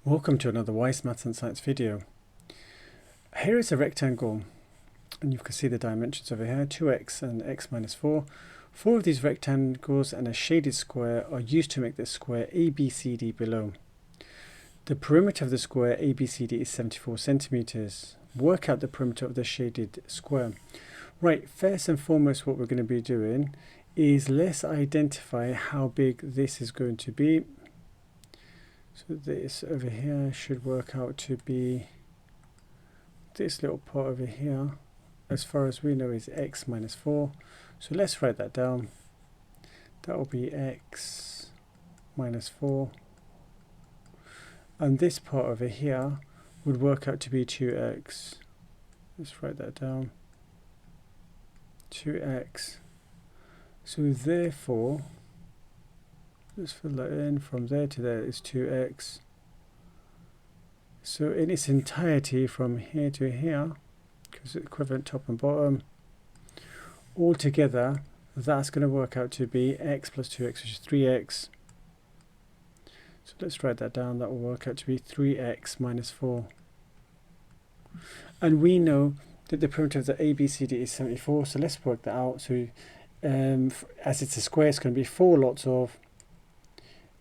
Welcome to another Wise Maths and Science video. Here is a rectangle, and you can see the dimensions over here, 2x and x minus 4. Four of these rectangles and a shaded square are used to make the square ABCD below. The perimeter of the square ABCD is 74 centimeters. Work out the perimeter of the shaded square. Right, first and foremost what we're going to be doing is let's identify how big this is going to be. So this over here should work out to be, this little part over here, as far as we know, is x minus 4. So let's write that down. That will be x minus 4. And this part over here would work out to be 2x. Let's write that down. 2x. So therefore, let's fill that in, from there to there is 2x. So in its entirety from here to here, because it's equivalent top and bottom, altogether that's going to work out to be x plus 2x, which is 3x. So let's write that down. That will work out to be 3x minus 4. And we know that the perimeter of the ABCD is 74, so let's work that out. So as it's a square, it's going to be 4 lots of,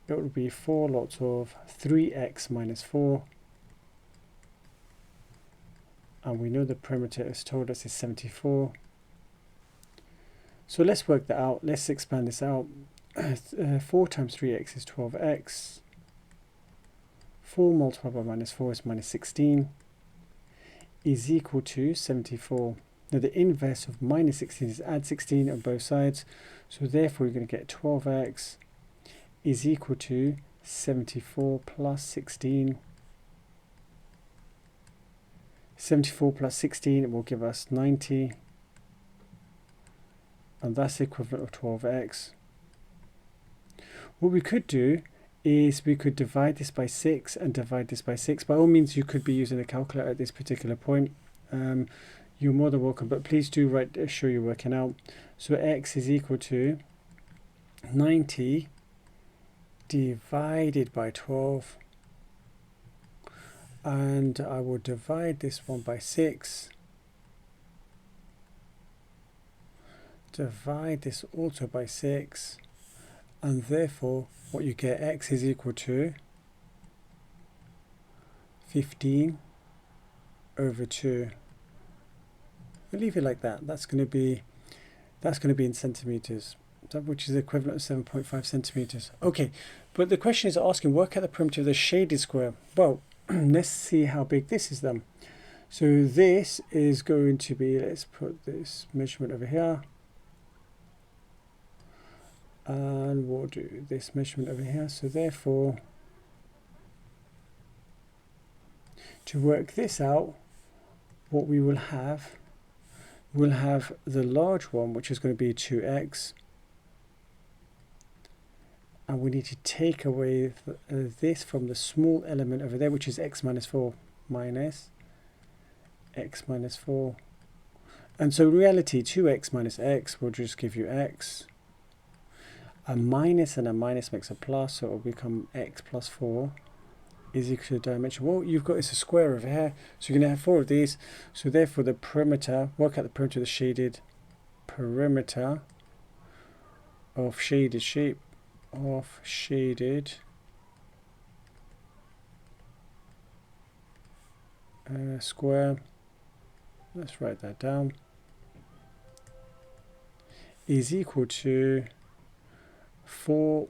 it would be 4 lots of 3x minus 4. And we know the perimeter has told us is 74. So let's work that out. Let's expand this out. 4 times 3x is 12x. 4 multiplied by minus 4 is minus 16. Is equal to 74. Now the inverse of minus 16 is add 16 on both sides. So therefore you're going to get 12x is equal to 74 plus 16. 74 plus 16 will give us 90. And that's the equivalent of 12x. What we could do is we could divide this by 6 and divide this by 6. By all means, you could be using a calculator at this particular point. You're more than welcome, but please do show you're working out. So x is equal to 90 divided by 12. And I will divide this one by 6. Divide this also by 6. And therefore, what you get, x is equal to 15 over 2. We'll leave it like that. That's going to be in centimeters, which is the equivalent of 7.5 centimeters. Okay, but the question is asking, work out the perimeter of the shaded square. Well, let's see how big this is then. So this is going to be, let's put this measurement over here. And we'll do this measurement over here. So therefore, to work this out, what we will have, we'll have the large one, which is going to be 2x. And we need to take away this from the small element over there, which is x minus 4 minus x minus 4. And so in reality, 2x minus x will just give you x. A minus and a minus makes a plus, so it will become x plus 4 is equal to the dimension. Well, you've got, it's a square over here, so you're going to have 4 of these. So therefore the perimeter, work out the perimeter of the shaded, perimeter of shaded shape, of shaded square, let's write that down, is equal to 4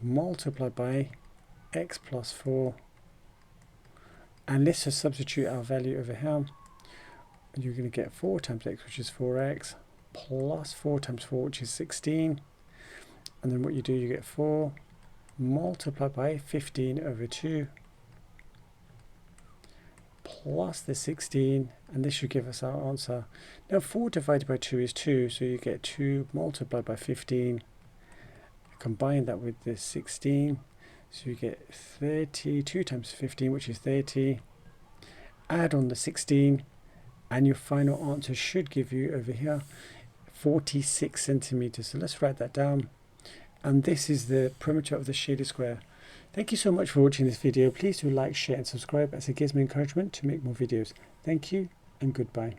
multiplied by x plus 4, and let's just substitute our value over here. You're going to get 4 times x, which is 4x, plus 4 times 4, which is 16. And then what you do, you get 4 multiplied by 15 over 2 plus the 16, and this should give us our answer. Now 4 divided by 2 is 2, so you get 2 multiplied by 15. Combine that with the 16, so you get 30, 2 times 15, which is 30. Add on the 16, and your final answer should give you over here 46 centimeters. So let's write that down. And this is the perimeter of the shaded square. Thank you so much for watching this video. Please do like, share and subscribe as it gives me encouragement to make more videos. Thank you and goodbye.